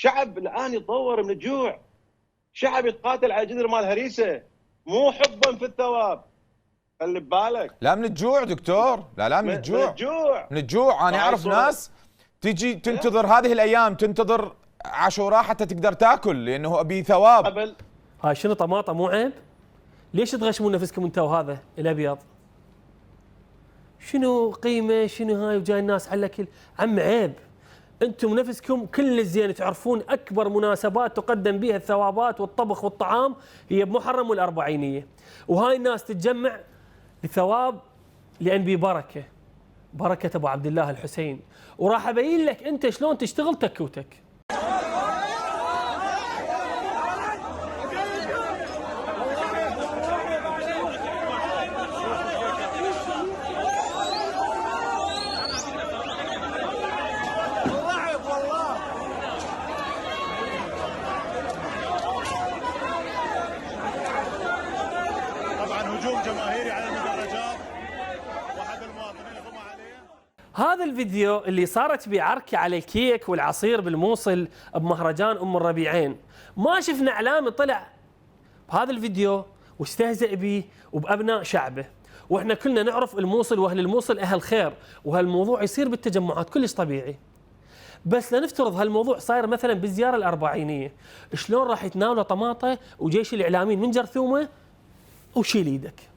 شعب الان يتضور من الجوع، شعب يتقاتل على جذر مال هريسه، مو حبا في الثواب. خلي ببالك. لا من الجوع دكتور، لا من الجوع. من الجوع. من الجوع. انا اعرف ناس تجي تنتظر هذه الايام، تنتظر عاشوراء حتى تقدر تاكل، لانه ابي ثواب. قبل هاي شنو طماطه مو عيب؟ ليش تغشمون نفسكم انت وهذا الابيض؟ شنو قيمه شنو هاي وجاي الناس على الاكل؟ عم عيب. انتم نفسكم كل الزين تعرفون اكبر مناسبات تقدم بها الثوابات والطبخ والطعام هي بمحرم والاربعينيه، وهاي الناس تتجمع لثواب لان بي بركه ابو عبد الله الحسين، وراح ابين لك انت شلون تشتغل تكوتك. جماهيري على المدرجات واحد المواطنين يقوم عليه. هذا الفيديو اللي صارت بيه عركه على الكيك والعصير بالموصل بمهرجان ام الربيعين، ما شفنا اعلامي طلع بهذا الفيديو واستهزأ به وبابناء شعبه، واحنا كلنا نعرف الموصل واهل الموصل اهل خير، وهالموضوع يصير بالتجمعات كلش طبيعي. بس لنفترض هالموضوع صاير مثلا بالزياره الاربعينيه، شلون راح يتناولوا طماطه وجيش الاعلاميين من جرثومه وشيل ايدك؟